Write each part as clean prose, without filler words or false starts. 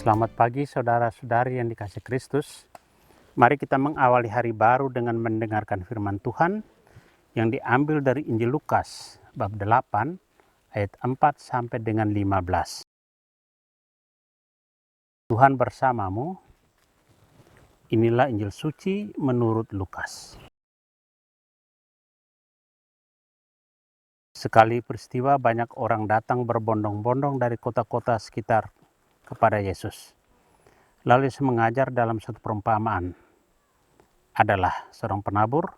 Selamat pagi saudara-saudari yang dikasihi Kristus. Mari kita mengawali hari baru dengan mendengarkan firman Tuhan yang diambil dari Injil Lukas bab 8 ayat 4 sampai dengan 15. Tuhan bersamamu. Inilah Injil suci menurut Lukas. Sekali peristiwa banyak orang datang berbondong-bondong dari kota-kota sekitar kepada Yesus. Lalu Yesus mengajar dalam satu perumpamaan. Adalah seorang penabur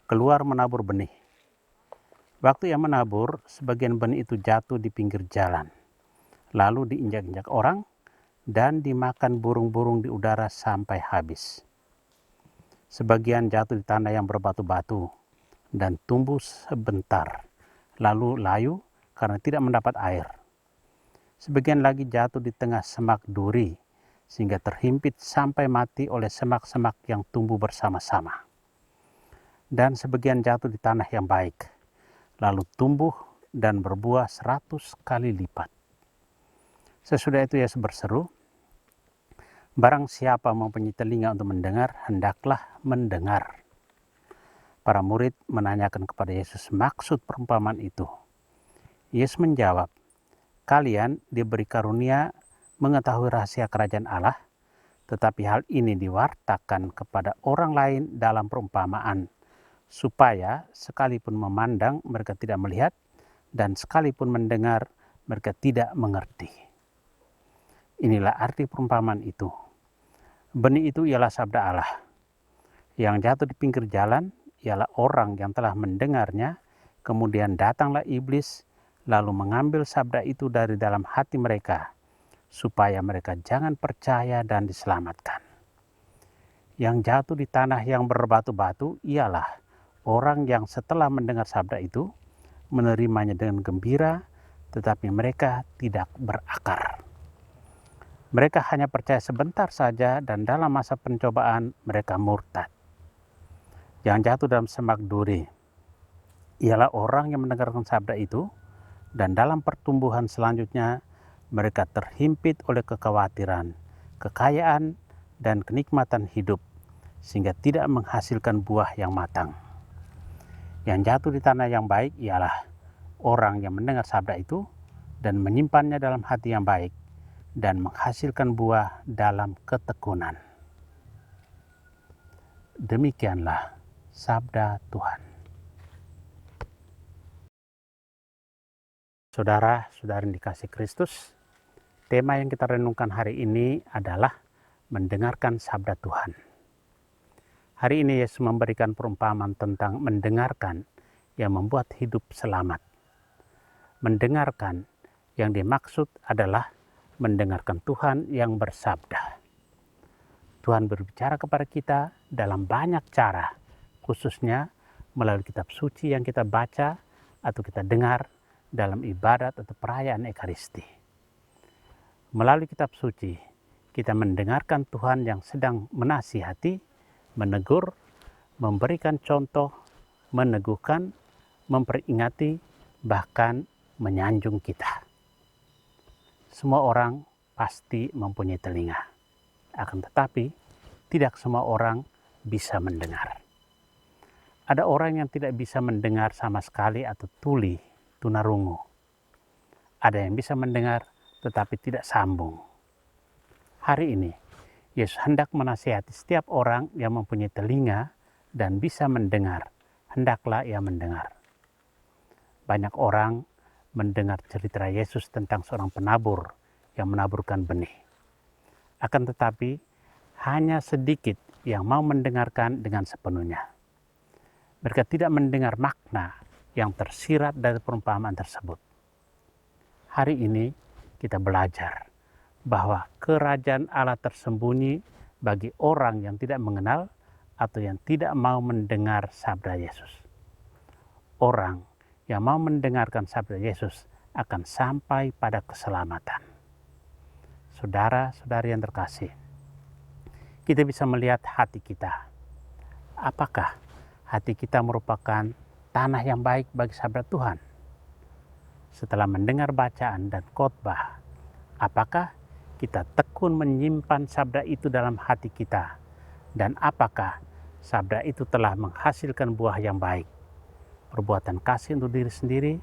keluar menabur benih. Waktu ia menabur, sebagian benih itu jatuh di pinggir jalan, lalu diinjak-injak orang dan dimakan burung-burung di udara sampai habis. Sebagian jatuh di tanah yang berbatu-batu dan tumbuh sebentar, lalu layu karena tidak mendapat air. Sebagian lagi jatuh di tengah semak duri, sehingga terhimpit sampai mati oleh semak-semak yang tumbuh bersama-sama. Dan sebagian jatuh di tanah yang baik, lalu tumbuh dan berbuah 100 kali lipat. Sesudah itu Yesus berseru, barang siapa mempunyai telinga untuk mendengar, hendaklah mendengar. Para murid menanyakan kepada Yesus maksud perumpamaan itu. Yesus menjawab, kalian diberi karunia mengetahui rahasia kerajaan Allah, tetapi hal ini diwartakan kepada orang lain dalam perumpamaan, supaya sekalipun memandang mereka tidak melihat, dan sekalipun mendengar mereka tidak mengerti. Inilah arti perumpamaan itu. Benih itu ialah sabda Allah. Yang jatuh di pinggir jalan ialah orang yang telah mendengarnya, kemudian datanglah iblis lalu mengambil sabda itu dari dalam hati mereka, supaya mereka jangan percaya dan diselamatkan. Yang jatuh di tanah yang berbatu-batu ialah orang yang setelah mendengar sabda itu, menerimanya dengan gembira, tetapi mereka tidak berakar. Mereka hanya percaya sebentar saja dan dalam masa pencobaan mereka murtad. Yang jatuh dalam semak duri ialah orang yang mendengarkan sabda itu dan dalam pertumbuhan selanjutnya mereka terhimpit oleh kekhawatiran, kekayaan, dan kenikmatan hidup sehingga tidak menghasilkan buah yang matang. Yang jatuh di tanah yang baik ialah orang yang mendengar sabda itu dan menyimpannya dalam hati yang baik dan menghasilkan buah dalam ketekunan. Demikianlah sabda Tuhan. Saudara-saudari yang dikasihi Kristus, tema yang kita renungkan hari ini adalah mendengarkan sabda Tuhan. Hari ini Yesus memberikan perumpamaan tentang mendengarkan yang membuat hidup selamat. Mendengarkan yang dimaksud adalah mendengarkan Tuhan yang bersabda. Tuhan berbicara kepada kita dalam banyak cara, khususnya melalui kitab suci yang kita baca atau kita dengar dalam ibadat atau perayaan Ekaristi. Melalui kitab suci, kita mendengarkan Tuhan yang sedang menasihati, menegur, memberikan contoh, meneguhkan, memperingati, bahkan menyanjung kita. Semua orang pasti mempunyai telinga. Akan tetapi, tidak semua orang bisa mendengar. Ada orang yang tidak bisa mendengar sama sekali atau tuli, tunarungu. Ada yang bisa mendengar tetapi tidak sambung. Hari ini, Yesus hendak menasihati setiap orang yang mempunyai telinga dan bisa mendengar. Hendaklah ia mendengar. Banyak orang mendengar cerita Yesus tentang seorang penabur yang menaburkan benih. Akan tetapi, hanya sedikit yang mau mendengarkan dengan sepenuhnya. Mereka tidak mendengar makna yang tersirat dari perumpamaan tersebut. Hari ini kita belajar bahwa kerajaan Allah tersembunyi bagi orang yang tidak mengenal atau yang tidak mau mendengar sabda Yesus. Orang yang mau mendengarkan sabda Yesus akan sampai pada keselamatan. Saudara-saudari yang terkasih, kita bisa melihat hati kita. Apakah hati kita merupakan tanah yang baik bagi sabda Tuhan? Setelah mendengar bacaan dan khotbah, apakah kita tekun menyimpan sabda itu dalam hati kita, dan apakah sabda itu telah menghasilkan buah yang baik, perbuatan kasih untuk diri sendiri,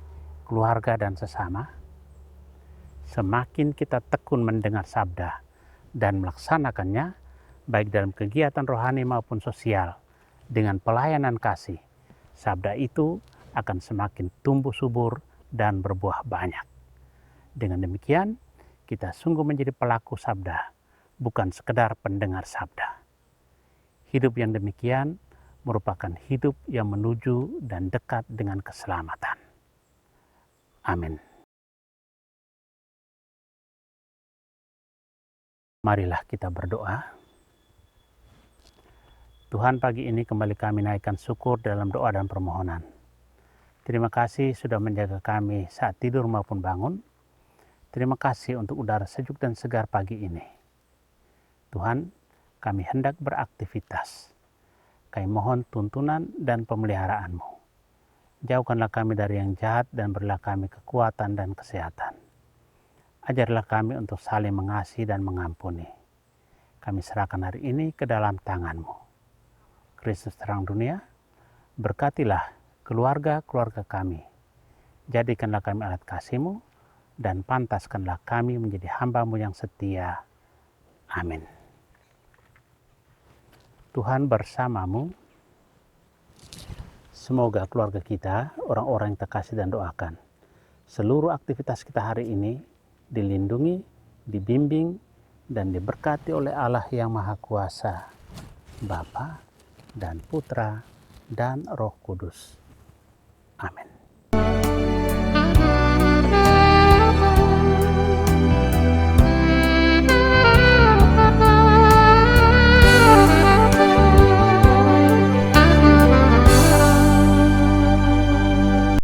keluarga, dan sesama. Semakin kita tekun mendengar sabda dan melaksanakannya, baik dalam kegiatan rohani maupun sosial, dengan pelayanan kasih, sabda itu akan semakin tumbuh subur dan berbuah banyak. Dengan demikian, kita sungguh menjadi pelaku sabda, bukan sekedar pendengar sabda. Hidup yang demikian merupakan hidup yang menuju dan dekat dengan keselamatan. Amin. Marilah kita berdoa. Tuhan, pagi ini kembali kami naikkan syukur dalam doa dan permohonan. Terima kasih sudah menjaga kami saat tidur maupun bangun. Terima kasih untuk udara sejuk dan segar pagi ini. Tuhan, kami hendak beraktivitas. Kami mohon tuntunan dan pemeliharaanmu. Jauhkanlah kami dari yang jahat dan berilah kami kekuatan dan kesehatan. Ajarlah kami untuk saling mengasihi dan mengampuni. Kami serahkan hari ini ke dalam tangan-Mu. Kristus terang dunia, berkatilah keluarga-keluarga kami. Jadikanlah kami alat kasih-Mu, dan pantaskanlah kami menjadi hamba-Mu yang setia. Amin. Tuhan bersamamu. Semoga keluarga kita, orang-orang yang terkasih dan doakan, seluruh aktivitas kita hari ini dilindungi, dibimbing, dan diberkati oleh Allah yang Maha Kuasa, Bapa dan Putra dan Roh Kudus. Amin.